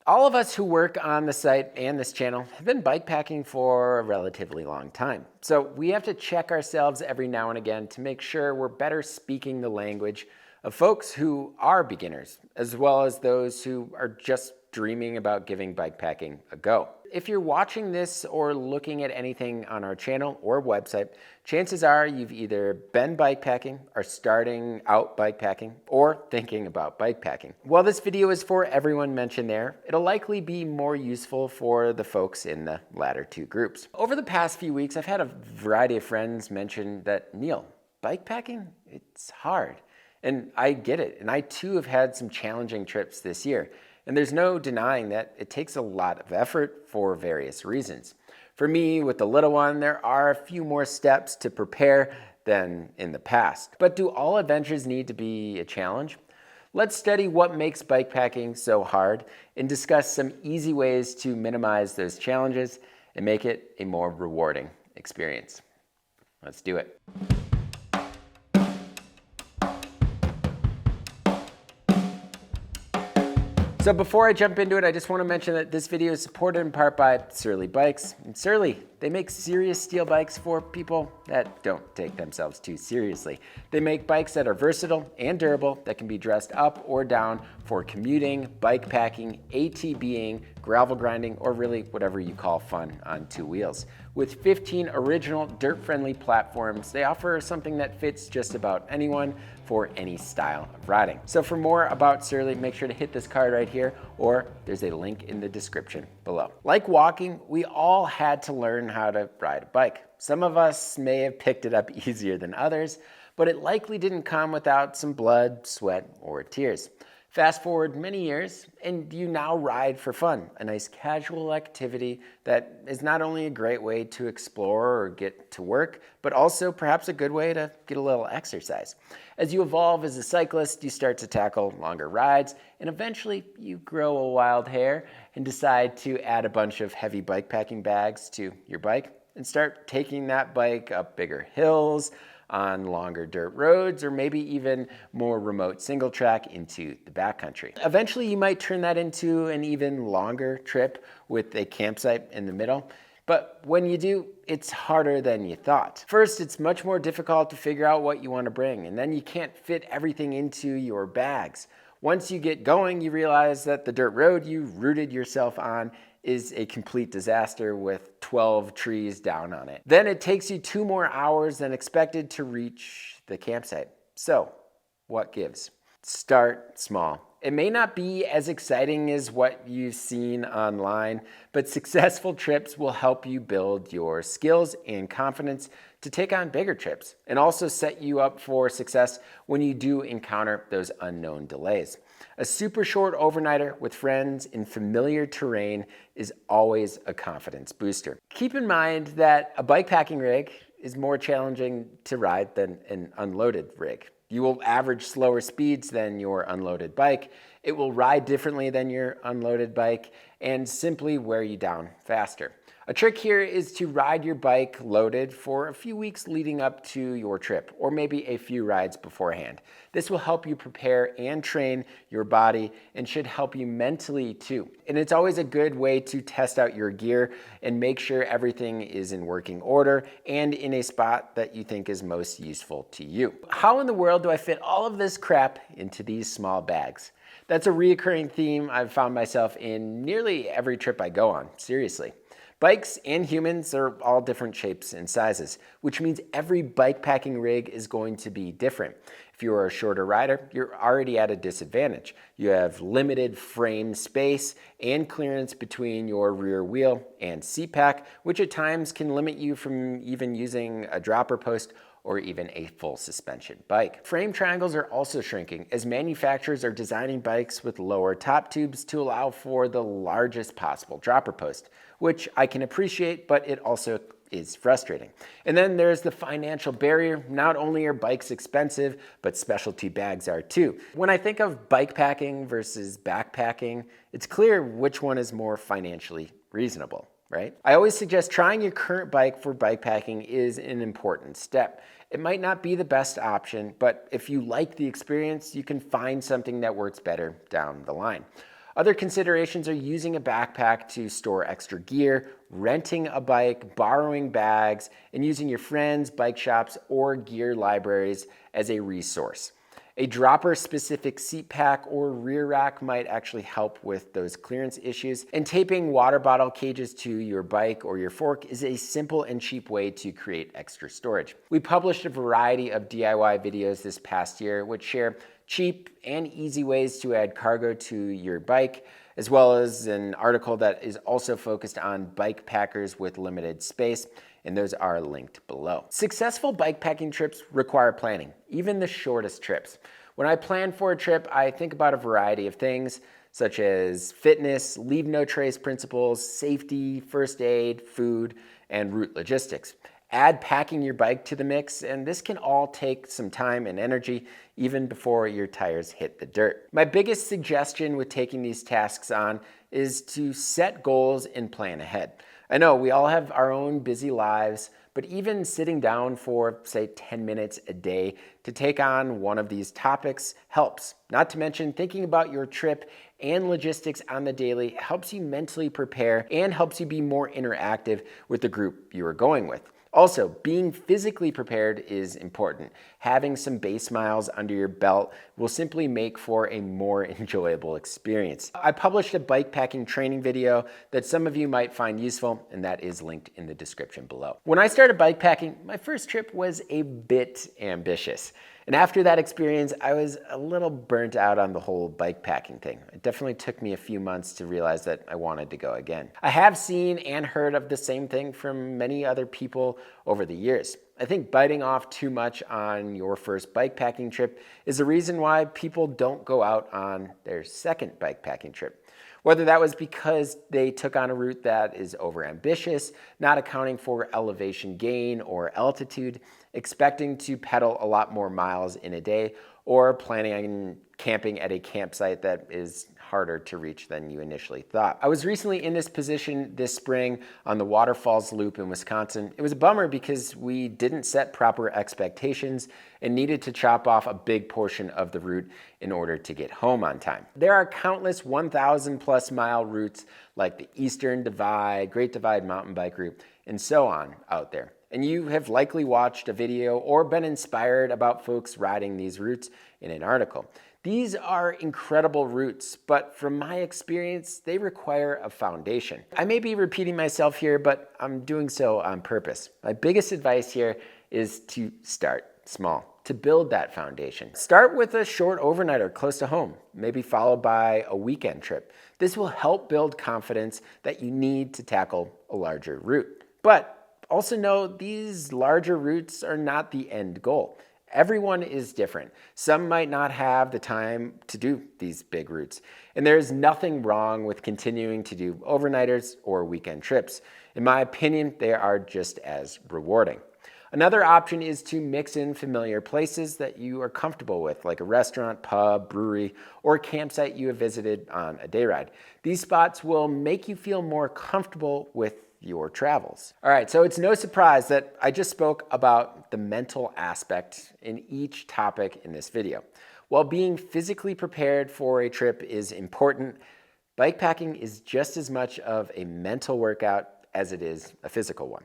All of us who work on the site and this channel have been bikepacking for a relatively long time. So we have to check ourselves every now and again to make sure we're better speaking the language of folks who are beginners, as well as those who are just dreaming about giving bikepacking a go. If you're watching this or looking at anything on our channel or website, chances are you've either been bikepacking, are starting out bikepacking, or thinking about bikepacking. While this video is for everyone mentioned there, it'll likely be more useful for the folks in the latter two groups. Over the past few weeks, I've had a variety of friends mention that, Neil, bikepacking, it's hard. And I get it. And I too have had some challenging trips this year. And there's no denying that it takes a lot of effort for various reasons. For me, with the little one, there are a few more steps to prepare than in the past. But do all adventures need to be a challenge? Let's study what makes bikepacking so hard and discuss some easy ways to minimize those challenges and make it a more rewarding experience. Let's do it. So before I jump into it, I just want to mention that this video is supported in part by Surly Bikes. And Surly, they make serious steel bikes for people that don't take themselves too seriously. They make bikes that are versatile and durable, that can be dressed up or down for commuting, bikepacking, ATVing, gravel grinding, or really whatever you call fun on two wheels. With 15 original dirt-friendly platforms, they offer something that fits just about anyone for any style of riding. So for more about Surly, make sure to hit this card right here, or there's a link in the description below. Like walking, we all had to learn how to ride a bike. Some of us may have picked it up easier than others, but it likely didn't come without some blood, sweat, or tears. Fast forward many years, and you now ride for fun, a nice casual activity that is not only a great way to explore or get to work, but also perhaps a good way to get a little exercise. As you evolve as a cyclist, you start to tackle longer rides, and eventually you grow a wild hair and decide to add a bunch of heavy bikepacking bags to your bike and start taking that bike up bigger hills, on longer dirt roads, or maybe even more remote single track into the backcountry. Eventually, you might turn that into an even longer trip with a campsite in the middle. But when you do, it's harder than you thought. First, it's much more difficult to figure out what you want to bring, and then you can't fit everything into your bags. Once you get going, you realize that the dirt road you rooted yourself on is a complete disaster with 12 trees down on it. Then it takes you 2 more hours than expected to reach the campsite. So, what gives? Start small. It may not be as exciting as what you've seen online, but successful trips will help you build your skills and confidence to take on bigger trips and also set you up for success when you do encounter those unknown delays. A super short overnighter with friends in familiar terrain is always a confidence booster. Keep in mind that a bikepacking rig is more challenging to ride than an unloaded rig. You will average slower speeds than your unloaded bike. It will ride differently than your unloaded bike and simply wear you down faster. A trick here is to ride your bike loaded for a few weeks leading up to your trip, or maybe a few rides beforehand. This will help you prepare and train your body and should help you mentally too. And it's always a good way to test out your gear and make sure everything is in working order and in a spot that you think is most useful to you. How in the world do I fit all of this crap into these small bags? That's a reoccurring theme I've found myself in nearly every trip I go on, seriously. Bikes and humans are all different shapes and sizes, which means every bikepacking rig is going to be different. If you're a shorter rider, you're already at a disadvantage. You have limited frame space and clearance between your rear wheel and seat pack, which at times can limit you from even using a dropper post or even a full suspension bike. Frame triangles are also shrinking as manufacturers are designing bikes with lower top tubes to allow for the largest possible dropper post, which I can appreciate, but it also is frustrating. And then there's the financial barrier. Not only are bikes expensive, but specialty bags are too. When I think of bikepacking versus backpacking, it's clear which one is more financially reasonable, right? I always suggest trying your current bike for bikepacking is an important step. It might not be the best option, but if you like the experience, you can find something that works better down the line. Other considerations are using a backpack to store extra gear, renting a bike, borrowing bags, and using your friends, bike shops, or gear libraries as a resource. A dropper-specific seat pack or rear rack might actually help with those clearance issues. And taping water bottle cages to your bike or your fork is a simple and cheap way to create extra storage. We published a variety of DIY videos this past year which share cheap and easy ways to add cargo to your bike, as well as an article that is also focused on bike packers with limited space, and those are linked below. Successful bikepacking trips require planning, even the shortest trips. When I plan for a trip, I think about a variety of things, such as fitness, leave no trace principles, safety, first aid, food, and route logistics. Add packing your bike to the mix, and this can all take some time and energy even before your tires hit the dirt. My biggest suggestion with taking these tasks on is to set goals and plan ahead. I know we all have our own busy lives, but even sitting down for, say, 10 minutes a day to take on one of these topics helps. Not to mention thinking about your trip and logistics on the daily helps you mentally prepare and helps you be more interactive with the group you are going with. Also, being physically prepared is important. Having some base miles under your belt will simply make for a more enjoyable experience. I published a bikepacking training video that some of you might find useful, and that is linked in the description below. When I started bikepacking, my first trip was a bit ambitious. And after that experience, I was a little burnt out on the whole bikepacking thing. It definitely took me a few months to realize that I wanted to go again. I have seen and heard of the same thing from many other people over the years. I think biting off too much on your first bikepacking trip is the reason why people don't go out on their second bikepacking trip. Whether that was because they took on a route that is overambitious, not accounting for elevation gain or altitude, expecting to pedal a lot more miles in a day, or planning on camping at a campsite that is harder to reach than you initially thought. I was recently in this position this spring on the Waterfalls Loop in Wisconsin. It was a bummer because we didn't set proper expectations and needed to chop off a big portion of the route in order to get home on time. There are countless 1,000 plus mile routes like the Eastern Divide, Great Divide mountain bike route, and so on out there. And you have likely watched a video or been inspired about folks riding these routes in an article. These are incredible routes, but from my experience, they require a foundation. I may be repeating myself here, but I'm doing so on purpose. My biggest advice here is to start small, to build that foundation. Start with a short overnighter close to home, maybe followed by a weekend trip. This will help build confidence that you need to tackle a larger route. But also know these larger routes are not the end goal. Everyone is different. Some might not have the time to do these big routes. And there's nothing wrong with continuing to do overnighters or weekend trips. In my opinion, they are just as rewarding. Another option is to mix in familiar places that you are comfortable with, like a restaurant, pub, brewery, or campsite you have visited on a day ride. These spots will make you feel more comfortable with your travels. All right, so it's no surprise that I just spoke about the mental aspect in each topic in this video. While being physically prepared for a trip is important, bikepacking is just as much of a mental workout as it is a physical one.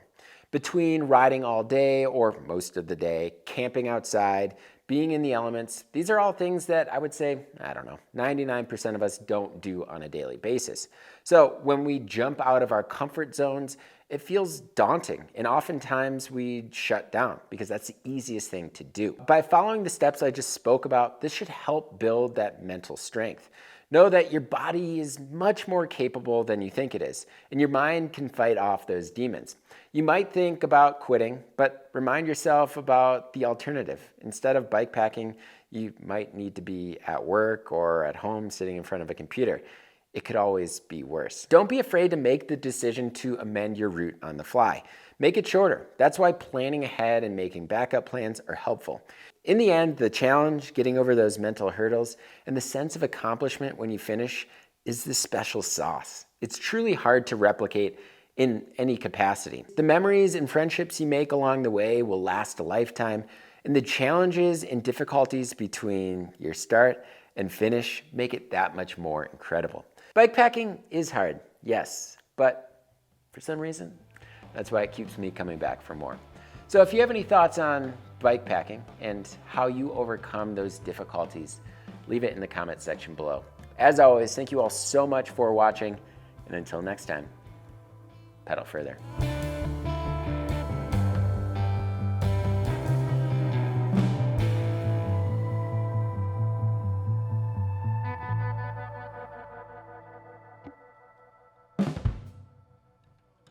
Between riding all day or most of the day, camping outside, being in the elements, these are all things that I would say, 99% of us don't do on a daily basis. So when we jump out of our comfort zones, it feels daunting, and oftentimes we shut down because that's the easiest thing to do. By following the steps I just spoke about, this should help build that mental strength. Know that your body is much more capable than you think it is, and your mind can fight off those demons. You might think about quitting, but remind yourself about the alternative. Instead of bikepacking, you might need to be at work or at home sitting in front of a computer. It could always be worse. Don't be afraid to make the decision to amend your route on the fly. Make it shorter. That's why planning ahead and making backup plans are helpful. In the end, the challenge, getting over those mental hurdles, and the sense of accomplishment when you finish is the special sauce. It's truly hard to replicate in any capacity. The memories and friendships you make along the way will last a lifetime, and the challenges and difficulties between your start and finish make it that much more incredible. Bikepacking is hard, yes, but for some reason, that's why it keeps me coming back for more. So if you have any thoughts on bikepacking and how you overcome those difficulties, leave it in the comment section below. As always, thank you all so much for watching, and until next time, pedal further.